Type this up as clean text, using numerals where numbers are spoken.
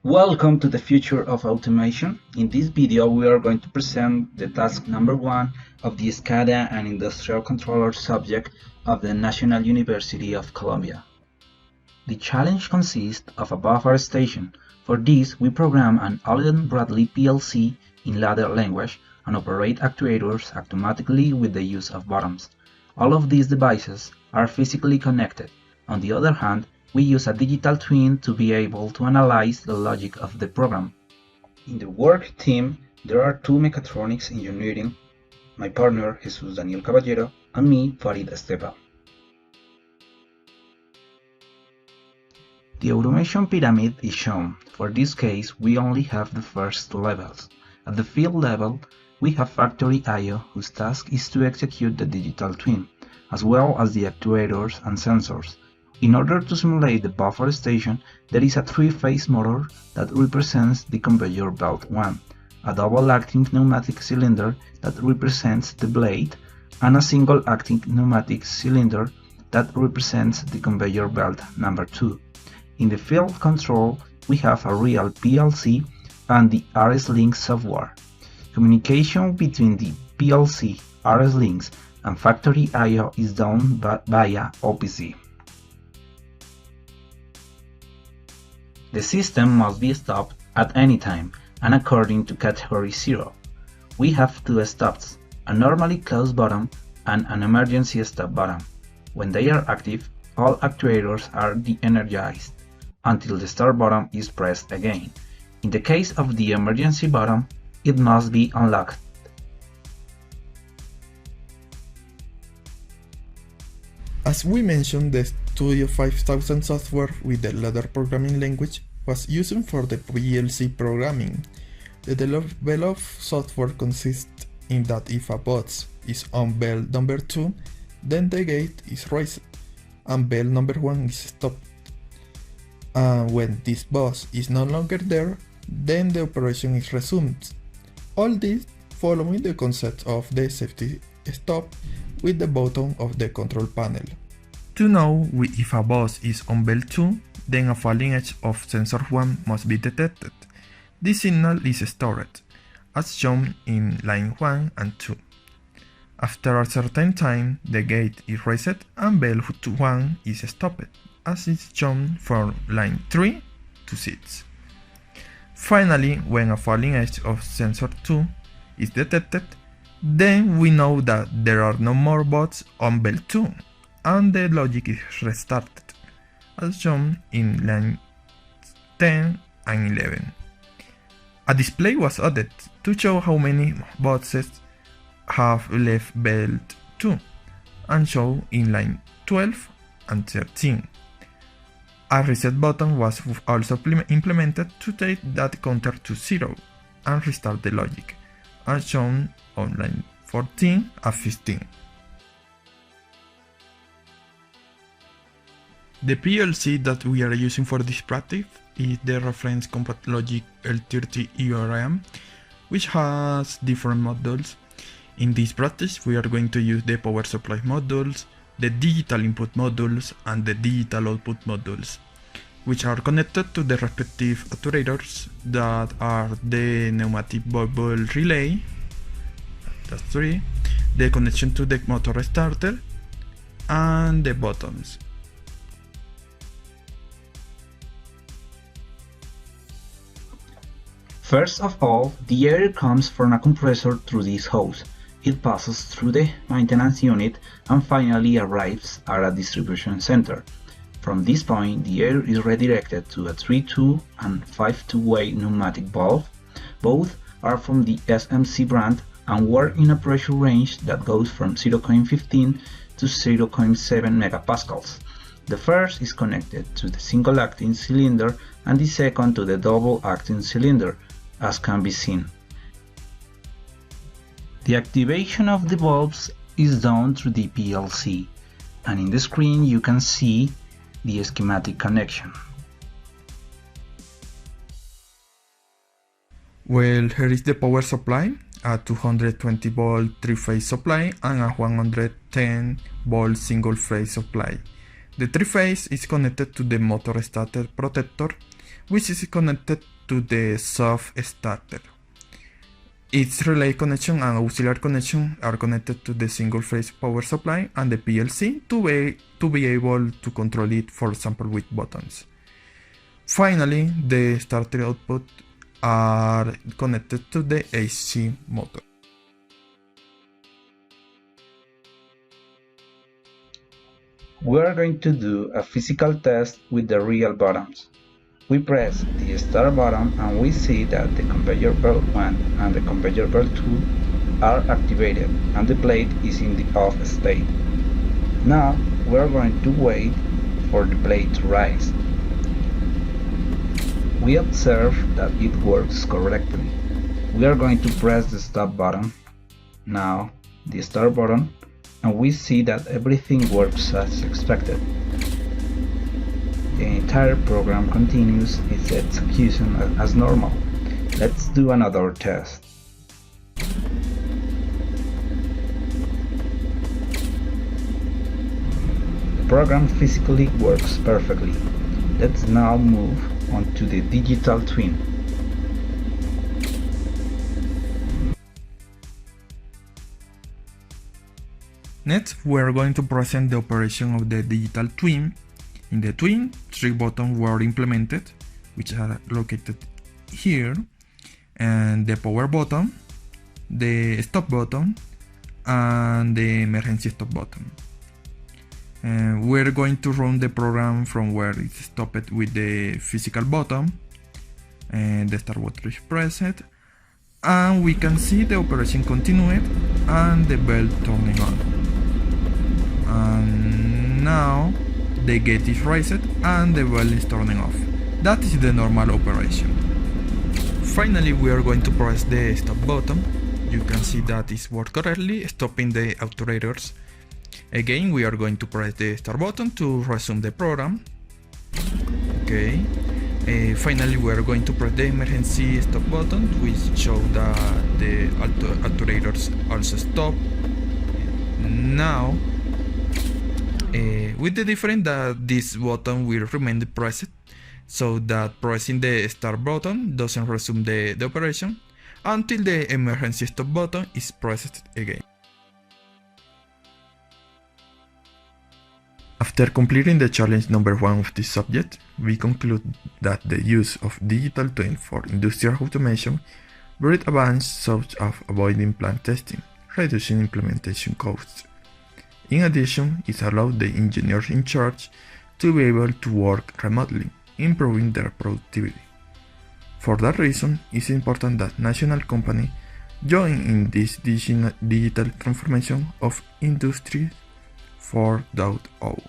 Welcome to the future of automation. In this video we are going to present the task number 1 of the Scada and Industrial Controller subject of the National University of Colombia. The challenge consists of a buffer station. For this we program an Allen-Bradley PLC in ladder language and operate actuators automatically with the use of buttons. All of these devices are physically connected. On the other hand, we use a digital twin to be able to analyze the logic of the program. In the work team, there are two mechatronics engineering, my partner Jesús Caballero and me, Farid Estepa. The automation pyramid is shown. For this case, we only have the first two levels. At the field level, we have factory I/O, whose task is to execute the digital twin, as well as the actuators and sensors. In order to simulate the buffer station, there is a three-phase motor that represents the conveyor belt 1, a double-acting pneumatic cylinder that represents the blade, and a single-acting pneumatic cylinder that represents the conveyor belt number 2. In the field control, we have a real PLC and the RS-Link software. Communication between the PLC, RS-Links, and factory I/O is done via OPC. The system must be stopped at any time and according to category 0. We have two stops, a normally closed button and an emergency stop button. When they are active, all actuators are de-energized until the start button is pressed again. In the case of the emergency button, it must be unlocked. As we mentioned, the Studio 5000 software with the ladder programming language was used for the PLC programming. The developed software consists in that if a bus is on bell number 2, then the gate is raised and bell number 1 is stopped. And when this bus is no longer there, then the operation is resumed. All this following the concept of the safety stop with the button of the control panel. To know if a bus is on bell 2, then a falling edge of sensor 1 must be detected. This signal is stored, as shown in line 1 and 2. After a certain time, the gate is raised and bell 1 is stopped, as is shown from line 3 to 6. Finally, when a falling edge of sensor 2 is detected, then we know that there are no more buses on bell 2, and the logic is restarted, as shown in line 10 and 11. A display was added to show how many buses have left bell 2, and show in line 12 and 13. A reset button was also implemented to take that counter to 0 and restart the logic, as shown on line 14 and 15. The PLC that we are using for this practice is the reference compact logic L30ERM, which has different modules. In this practice, we are going to use the power supply modules, the digital input modules, and the digital output modules, which are connected to the respective actuators that are the pneumatic bubble relay, that's 3, the connection to the motor starter, and the buttons. First of all, the air comes from a compressor through this hose. It passes through the maintenance unit and finally arrives at a distribution center. From this point, the air is redirected to a 3-2 and 5-2-way pneumatic valve. Both are from the SMC brand and work in a pressure range that goes from 0.15 to 0.7 megapascals. The first is connected to the single-acting cylinder and the second to the double-acting cylinder, as can be seen. The activation of the valves is done through the PLC, and in the screen you can see the schematic connection. Well, here is the power supply, a 220 volt 3-phase supply and a 110 volt single-phase supply. The 3-phase is connected to the motor starter protector, which is connected to the soft starter. Its relay connection and auxiliary connection are connected to the single-phase power supply and the PLC to be able to control it, for example, with buttons. Finally, the starter output are connected to the AC motor. We are going to do a physical test with the real buttons. We press the start button and we see that the conveyor belt 1 and the conveyor belt 2 are activated and the plate is in the off state. Now we are going to wait for the plate to rise. We observe that it works correctly. We are going to press the stop button, now the start button, and we see that everything works as expected. The entire program continues its execution as normal. Let's do another test. The program physically works perfectly. Let's now move on to the digital twin. Next, we are going to present the operation of the digital twin. In the twin, 3 buttons were implemented, which are located here, and the power button, the stop button, and the emergency stop button. We're going to run the program from where it stopped with the physical button, and the start button is pressed, and we can see the operation continued and the bell turning on. And now the gate is raised and the bell is turning off. That is the normal operation. Finally, we are going to press the stop button. You can see that it works correctly, stopping the actuators. Again, we are going to press the start button to resume the program. Okay. Finally, we are going to press the emergency stop button, which shows that the actuators also stop. Now, with the difference that this button will remain pressed, so that pressing the start button doesn't resume the operation until the emergency stop button is pressed again. After completing the challenge number 1 of this subject, we conclude that the use of digital twin for industrial automation very advanced, such as avoiding plant testing, reducing implementation costs. In addition, it allows the engineers in charge to be able to work remotely, improving their productivity. For that reason, it's important that National company join in this digital transformation of Industry 4.0.